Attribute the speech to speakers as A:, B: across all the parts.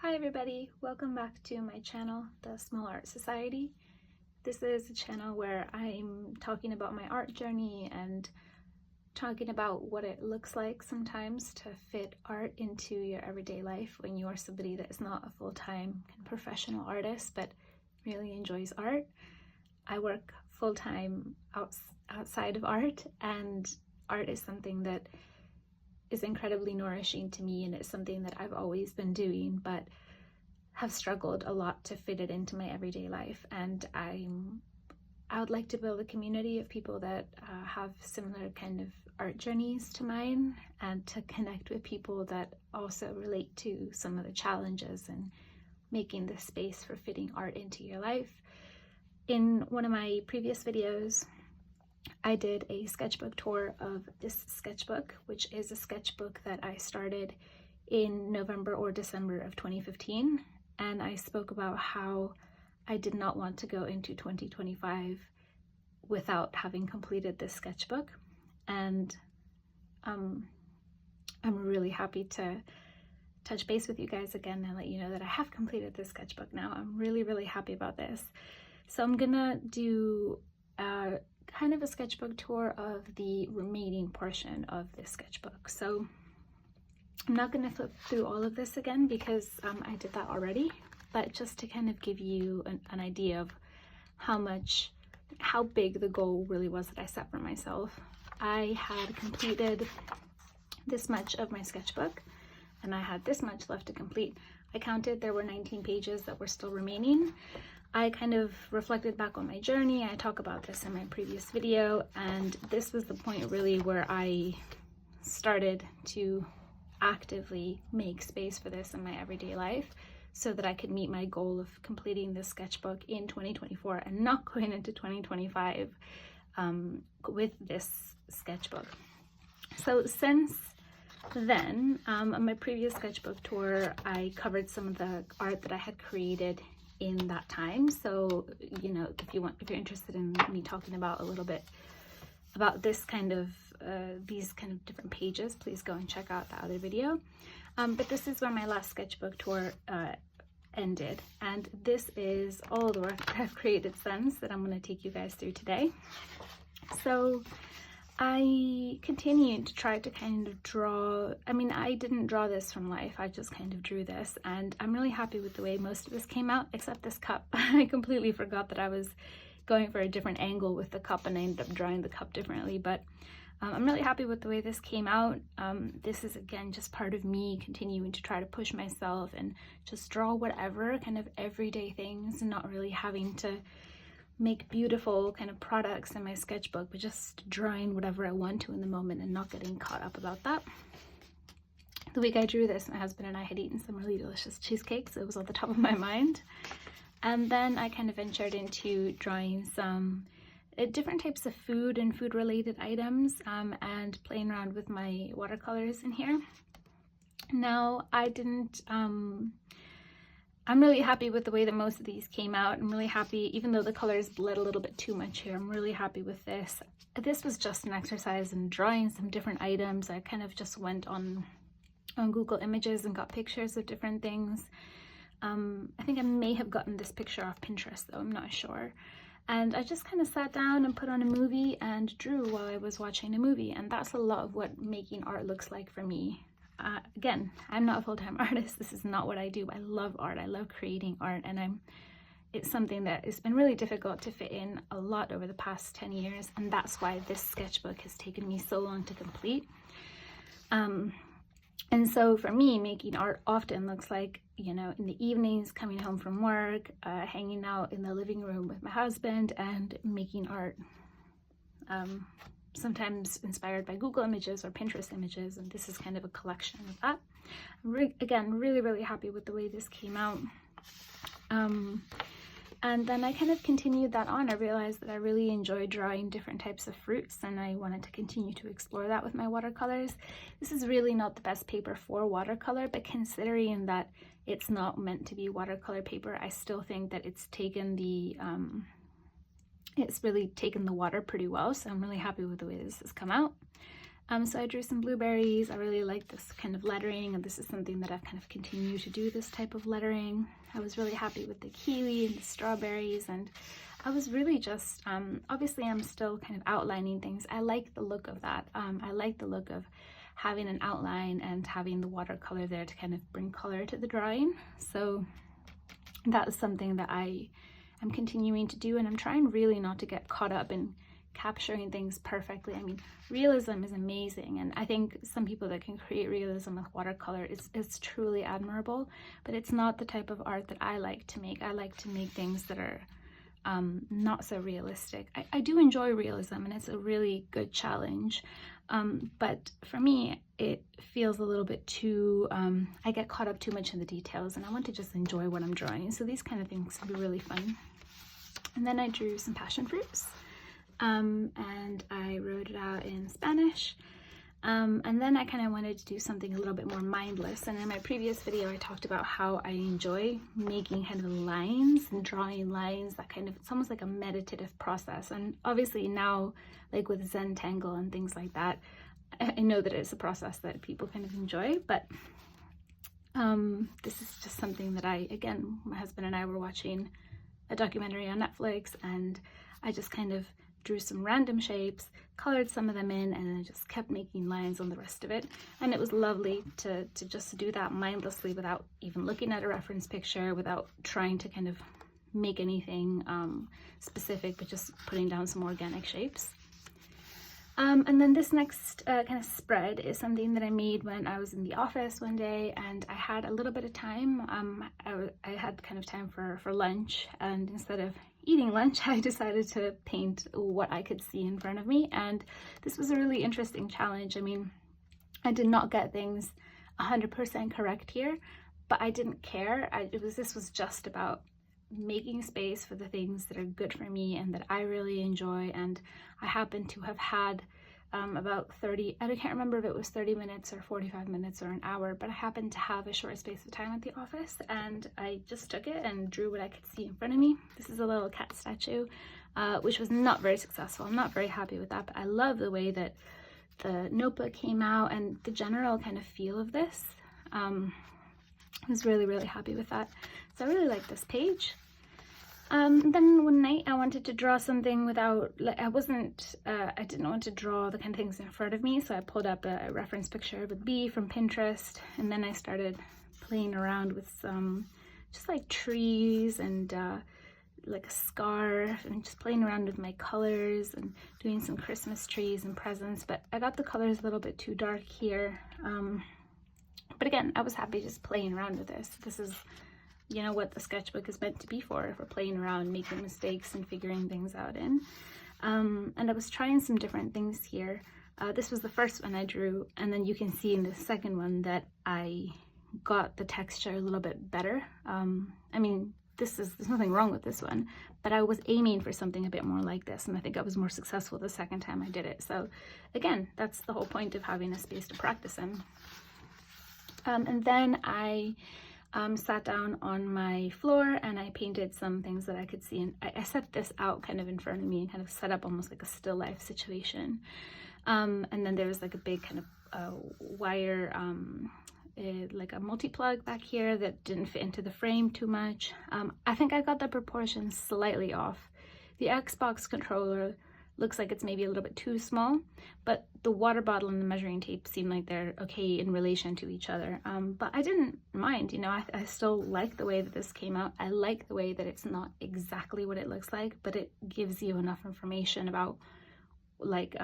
A: Hi everybody, welcome back to my channel, The Small Art Society. This is a channel where I'm talking about my art journey and talking about what it looks like sometimes to fit art into your everyday life when you are somebody that is not a full-time professional artist but really enjoys art. I work full-time outside of art, and art is something that is incredibly nourishing to me, and it's something that I've always been doing but have struggled a lot to fit it into my everyday life. And I would like to build a community of people that have similar kind of art journeys to mine, and to connect with people that also relate to some of the challenges and making the space for fitting art into your life. In one of my previous videos, I did a sketchbook tour of this sketchbook, which is a sketchbook that I started in November or December of 2015. And I spoke about how I did not want to go into 2025 without having completed this sketchbook. And I'm really happy to touch base with you guys again and let you know that I have completed this sketchbook now. I'm really happy about this. So I'm gonna do kind of a sketchbook tour of the remaining portion of this sketchbook. So I'm not going to flip through all of this again because I did that already, but just to kind of give you an idea of how big the goal really was that I set for myself. I had completed this much of my sketchbook and I had this much left to complete. I counted, there were 19 pages that were still remaining. I kind of reflected back on my journey. I talk about this in my previous video, and this was the point really where I started to actively make space for this in my everyday life so that I could meet my goal of completing this sketchbook in 2024 and not going into 2025 with this sketchbook. So since then, on my previous sketchbook tour, I covered some of the art that I had created in that time. So, you know, if you're interested in me talking about a little bit about this kind of these kind of different pages, please go and check out that other video. But this is where my last sketchbook tour ended, and this is all the work that I've created since that I'm going to take you guys through today. So I continued to try to kind of draw. I mean, I didn't draw this from life, I just kind of drew this, and I'm really happy with the way most of this came out, except this cup. I completely forgot that I was going for a different angle with the cup, and I ended up drawing the cup differently, but I'm really happy with the way this came out. This is, again, just part of me continuing to try to push myself and just draw whatever kind of everyday things, and not really having to make beautiful kind of products in my sketchbook, but just drawing whatever I want to in the moment and not getting caught up about that. The week I drew this, my husband and I had eaten some really delicious cheesecakes, so it was on the top of my mind. And then I kind of ventured into drawing some different types of food and food related items, and playing around with my watercolors in here. Now, I'm really happy with the way that most of these came out. I'm really happy, even though the colors bled a little bit too much here, I'm really happy with this. This was just an exercise in drawing some different items. I kind of just went on Google Images and got pictures of different things. I think I may have gotten this picture off Pinterest though, I'm not sure. And I just kind of sat down and put on a movie and drew while I was watching a movie, and that's a lot of what making art looks like for me. Again, I'm not a full-time artist. This is not what I do. I love art. I love creating art, and it's something that has been really difficult to fit in a lot over the past 10 years, and that's why this sketchbook has taken me so long to complete. And so for me, making art often looks like, you know, in the evenings, coming home from work, hanging out in the living room with my husband and making art. Sometimes inspired by Google Images or Pinterest images, and this is kind of a collection of that. Again, really happy with the way this came out. And then I kind of continued that on. I realized that I really enjoy drawing different types of fruits, and I wanted to continue to explore that with my watercolors. This is really not the best paper for watercolor, but considering that it's not meant to be watercolor paper, I still think that it's really taken the water pretty well, so I'm really happy with the way this has come out. So I drew some blueberries. I really like this kind of lettering, and this is something that I've kind of continued to do, this type of lettering. I was really happy with the kiwi and the strawberries, and I was really just, obviously I'm still kind of outlining things. I like the look of that. I like the look of having an outline and having the watercolor there to kind of bring color to the drawing. So that is something that I am continuing to do, and I'm trying really not to get caught up in capturing things perfectly. I mean, realism is amazing, and I think some people that can create realism with watercolor is truly admirable, but it's not the type of art that I like to make. I like to make things that are not so realistic. I do enjoy realism, and it's a really good challenge, but for me it feels a little bit too, I get caught up too much in the details, and I want to just enjoy what I'm drawing. So these kind of things can be really fun. And then I drew some passion fruits. And I wrote it out in Spanish, and then I kind of wanted to do something a little bit more mindless. And in my previous video I talked about how I enjoy making kind of lines and drawing lines, that kind of, it's almost like a meditative process. And obviously now, like with Zentangle and things like that, I know that it's a process that people kind of enjoy, but this is just something that again, my husband and I were watching a documentary on Netflix, and I just kind of drew some random shapes, colored some of them in, and then just kept making lines on the rest of it. And it was lovely to just do that mindlessly without even looking at a reference picture, without trying to kind of make anything specific, but just putting down some organic shapes. And then this next kind of spread is something that I made when I was in the office one day, and I had a little bit of time. I had kind of time for lunch, and instead of eating lunch, I decided to paint what I could see in front of me. And this was a really interesting challenge. I mean, I did not get things 100% correct here, but I didn't care. This was just about making space for the things that are good for me and that I really enjoy. And I happen to have had about 30, I can't remember if it was 30 minutes or 45 minutes or an hour, but I happened to have a short space of time at the office, and I just took it and drew what I could see in front of me. This is a little cat statue, which was not very successful. I'm not very happy with that, but I love the way that the notebook came out and the general kind of feel of this. I was really, really happy with that. So I really like this page. Then one night I wanted to draw something without, like, I didn't want to draw the kind of things in front of me, so I pulled up a reference picture of a bee from Pinterest, and then I started playing around with some just like trees and like a scarf, and just playing around with my colors and doing some Christmas trees and presents. But I got the colors a little bit too dark here, but again, I was happy just playing around with this. This is, you know, what the sketchbook is meant to be for playing around, making mistakes and figuring things out in. And I was trying some different things here. This was the first one I drew, and then you can see in the second one that I got the texture a little bit better. I mean, there's nothing wrong with this one, but I was aiming for something a bit more like this, and I think I was more successful the second time I did it. So again, that's the whole point of having a space to practice in. And then I sat down on my floor and I painted some things that I could see, and I set this out kind of in front of me and kind of set up almost like a still life situation. And then there was like a big kind of wire, like a multi-plug back here that didn't fit into the frame too much. I think I got the proportions slightly off. The Xbox controller looks like it's maybe a little bit too small, but the water bottle and the measuring tape seem like they're okay in relation to each other. But I didn't mind, you know, I still like the way that this came out. I like the way that it's not exactly what it looks like, but it gives you enough information about, like,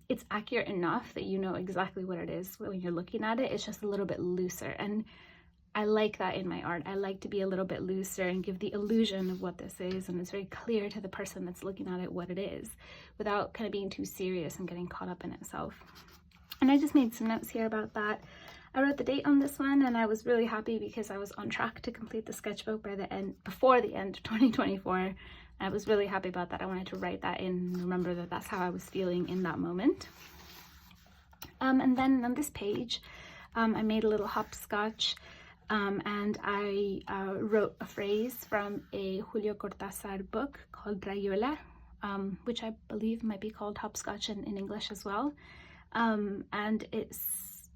A: it's accurate enough that you know exactly what it is when you're looking at it. It's just a little bit looser, and I like that in my art. I like to be a little bit looser and give the illusion of what this is, and it's very clear to the person that's looking at it what it is, without kind of being too serious and getting caught up in itself. And I just made some notes here about that. I wrote the date on this one, and I was really happy because I was on track to complete the sketchbook before the end of 2024. I was really happy about that. I wanted to write that in and remember that that's how I was feeling in that moment. And then on this page, I made a little hopscotch. And I wrote a phrase from a Julio Cortázar book called Rayuela, which I believe might be called hopscotch in English as well. and it's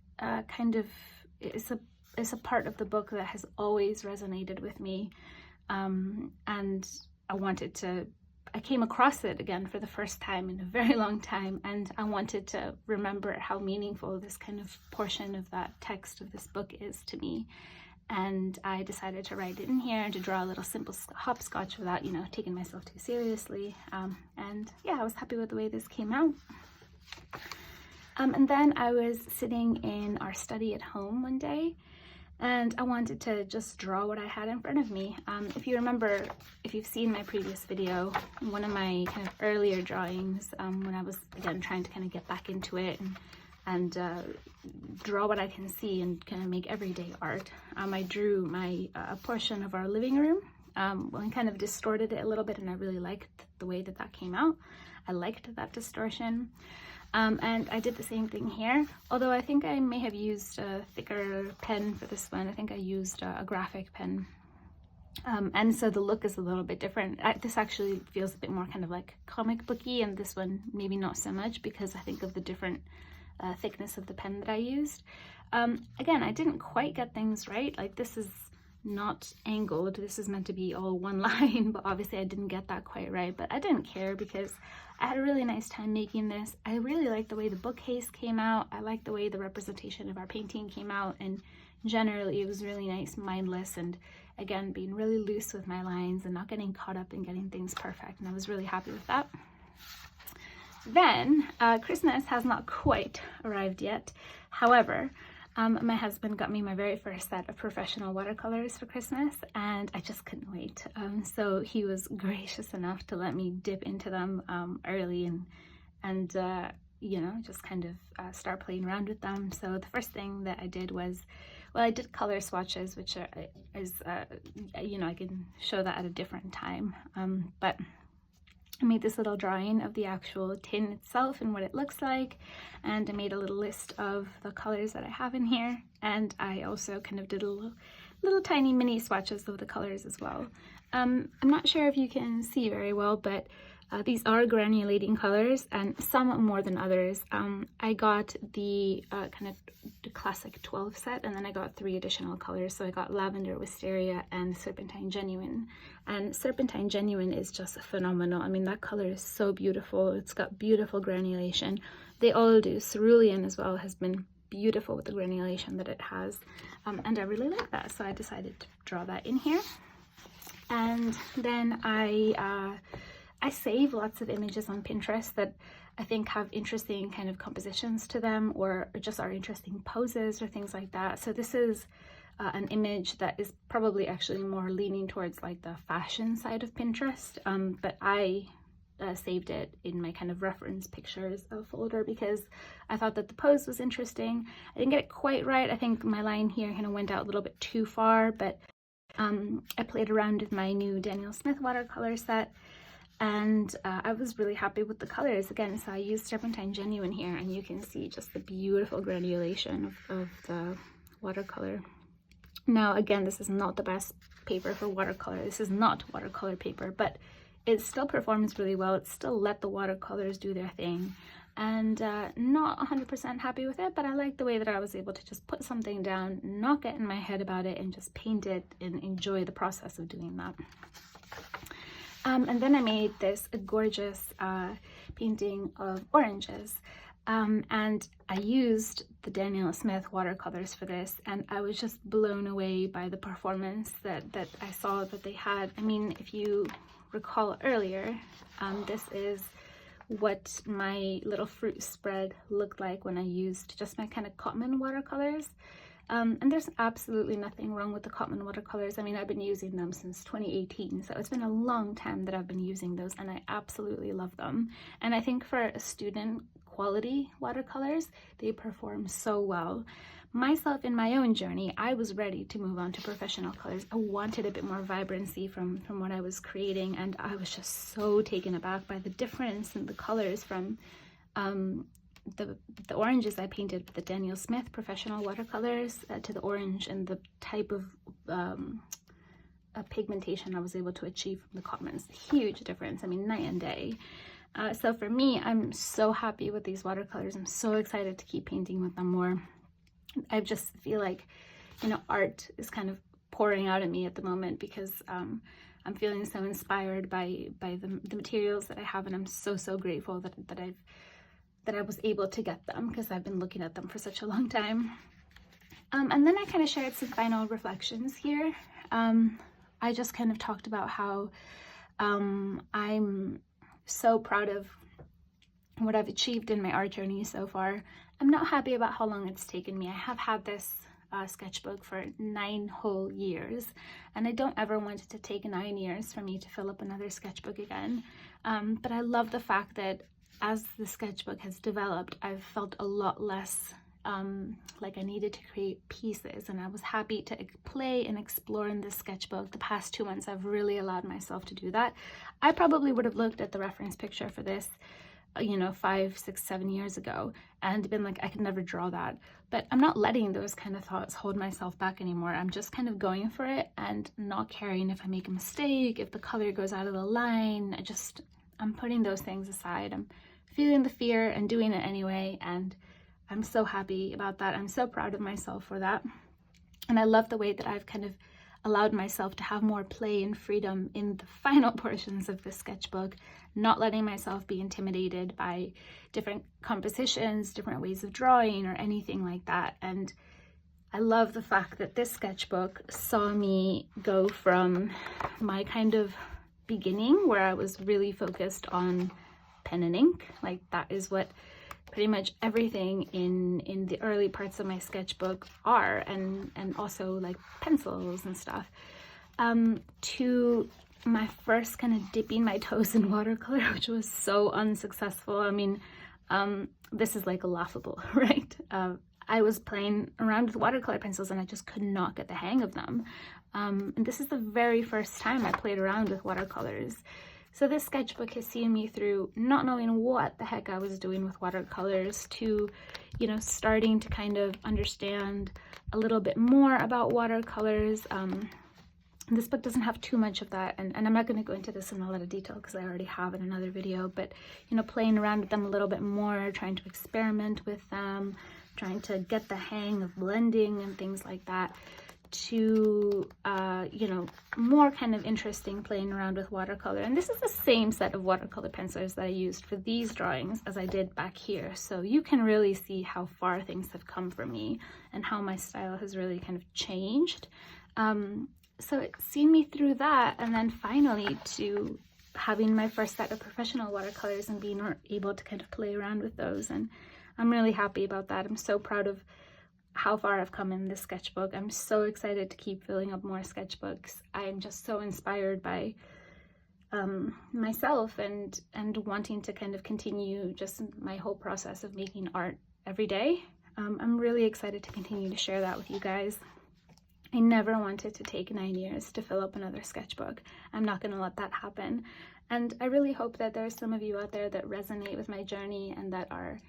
A: it's a part of the book that has always resonated with me, and I came across it again for the first time in a very long time, and I wanted to remember how meaningful this kind of portion of that text of this book is to me. And I decided to write it in here and to draw a little simple hopscotch without, you know, taking myself too seriously. And yeah, I was happy with the way this came out. And then I was sitting in our study at home one day, and I wanted to just draw what I had in front of me. If you remember, if you've seen my previous video, one of my kind of earlier drawings, when I was again trying to kind of get back into it and draw what I can see and kind of make everyday art, I drew a portion of our living room, and kind of distorted it a little bit, and I really liked the way that came out. I liked that distortion. And I did the same thing here, although I think I may have used a thicker pen for this one. I think I used a graphic pen. And so the look is a little bit different. This actually feels a bit more kind of like comic booky, and this one maybe not so much, because I think of the different thickness of the pen that I used. Again, I didn't quite get things right. Like, this is not angled. This is meant to be all one line, but obviously I didn't get that quite right. But I didn't care, because I had a really nice time making this. I really liked the way the bookcase came out. I liked the way the representation of our painting came out, and generally it was really nice, mindless, and again, being really loose with my lines and not getting caught up in getting things perfect, and I was really happy with that. Then Christmas has not quite arrived yet. However, my husband got me my very first set of professional watercolors for Christmas, and I just couldn't wait. So he was gracious enough to let me dip into them early and you know, just kind of start playing around with them. So the first thing that I did was, well, I did color swatches, which is you know, I can show that at a different time. But I made this little drawing of the actual tin itself and what it looks like, and I made a little list of the colors that I have in here, and I also kind of did a little tiny mini swatches of the colors as well. I'm not sure if you can see very well, but these are granulating colors, and some more than others. I got the kind of the classic 12 set, and then I got 3 additional colors. So I got Lavender, Wisteria, and Serpentine Genuine. And Serpentine Genuine is just phenomenal. I mean, that color is so beautiful. It's got beautiful granulation. They all do. Cerulean as well has been beautiful with the granulation that it has. And I really like that, so I decided to draw that in here. And then I save lots of images on Pinterest that I think have interesting kind of compositions to them, or just are interesting poses or things like that. So this is an image that is probably actually more leaning towards like the fashion side of Pinterest, but I saved it in my kind of reference pictures folder because I thought that the pose was interesting. I didn't get it quite right. I think my line here kind of went out a little bit too far, but I played around with my new Daniel Smith watercolor set, and I was really happy with the colors. Again, so I used Serpentine Genuine here, and you can see just the beautiful granulation of the watercolor. Now, again, this is not the best paper for watercolor. This is not watercolor paper, but it still performs really well. It still let the watercolors do their thing, and not 100% happy with it, but I like the way that I was able to just put something down, not get in my head about it, and just paint it and enjoy the process of doing that. And then I made this gorgeous painting of oranges, and I used the Daniel Smith watercolors for this, and I was just blown away by the performance that I saw that they had. I mean, if you recall earlier, this is what my little fruit spread looked like when I used just my kind of Cotman watercolors. And there's absolutely nothing wrong with the Cotman watercolors. I mean, I've been using them since 2018, so it's been a long time that I've been using those, and I absolutely love them. And I think for a student quality watercolors, they perform so well. Myself, in my own journey, I was ready to move on to professional colors. I wanted a bit more vibrancy from what I was creating, and I was just so taken aback by the difference in the colors from the oranges I painted with the Daniel Smith professional watercolors to the orange and the type of pigmentation I was able to achieve from the Cotmans. Huge difference. I mean, night and day. So for me, I'm so happy with these watercolors. I'm so excited to keep painting with them more. I just feel like, you know, art is kind of pouring out at me at the moment because I'm feeling so inspired by the materials that I have, and I'm so grateful that I was able to get them because I've been looking at them for such a long time. And then I kind of shared some final reflections here. I just kind of talked about how I'm so proud of what I've achieved in my art journey so far. I'm not happy about how long it's taken me. I have had this sketchbook for 9 whole years, and I don't ever want it to take 9 years for me to fill up another sketchbook again. But I love the fact that as the sketchbook has developed, I've felt a lot less like I needed to create pieces, and I was happy to play and explore in this sketchbook. The past 2 months I've really allowed myself to do that. I probably would have looked at the reference picture for this, you know, 5, 6, 7 years ago and been like, I could never draw that. But I'm not letting those kind of thoughts hold myself back anymore. I'm just kind of going for it and not caring if I make a mistake, if the color goes out of the line. I'm putting those things aside. I'm feeling the fear and doing it anyway, and I'm so happy about that. I'm so proud of myself for that. And I love the way that I've kind of allowed myself to have more play and freedom in the final portions of the sketchbook, not letting myself be intimidated by different compositions, different ways of drawing, or anything like that. And I love the fact that this sketchbook saw me go from my kind of beginning, where I was really focused on pen and ink. Like, that is what pretty much everything in the early parts of my sketchbook are, and also like pencils and stuff, to my first kind of dipping my toes in watercolor, which was so unsuccessful. I mean, this is like laughable, right? I was playing around with watercolor pencils and I just could not get the hang of them. And this is the very first time I played around with watercolors. So this sketchbook has seen me through not knowing what the heck I was doing with watercolors to, you know, starting to kind of understand a little bit more about watercolors. This book doesn't have too much of that, and I'm not going to go into this in a lot of detail because I already have in another video, but, you know, playing around with them a little bit more, trying to experiment with them, trying to get the hang of blending and things like that, to you know, more kind of interesting playing around with watercolor. And this is the same set of watercolor pencils that I used for these drawings as I did back here, so you can really see how far things have come for me and how my style has really kind of changed. So it's seen me through that, and then finally to having my first set of professional watercolors and being able to kind of play around with those, and I'm really happy about that. I'm so proud of how far I've come in this sketchbook. I'm so excited to keep filling up more sketchbooks. I'm just so inspired by myself and wanting to kind of continue just my whole process of making art every day. I'm really excited to continue to share that with you guys. I never wanted to take 9 years to fill up another sketchbook. I'm not going to let that happen. And I really hope that there's some of you out there that resonate with my journey and that are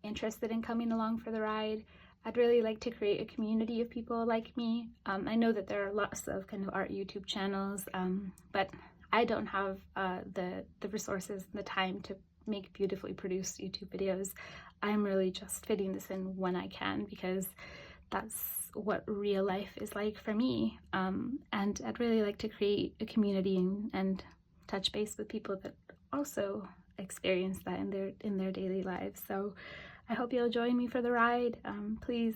A: interested in coming along for the ride. I'd really like to create a community of people like me. I know that there are lots of kind of art YouTube channels, but I don't have the resources and the time to make beautifully produced YouTube videos. I'm really just fitting this in when I can, because that's what real life is like for me. And I'd really like to create a community and touch base with people that also experience that in their daily lives. So I hope you'll join me for the ride. Please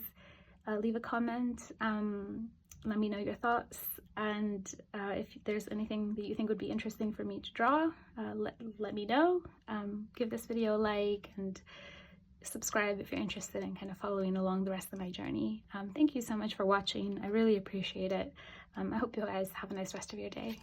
A: leave a comment, let me know your thoughts, and if there's anything that you think would be interesting for me to draw, let me know. Give this video a like and subscribe if you're interested in kind of following along the rest of my journey. Thank you so much for watching. I really appreciate it. I hope you guys have a nice rest of your day.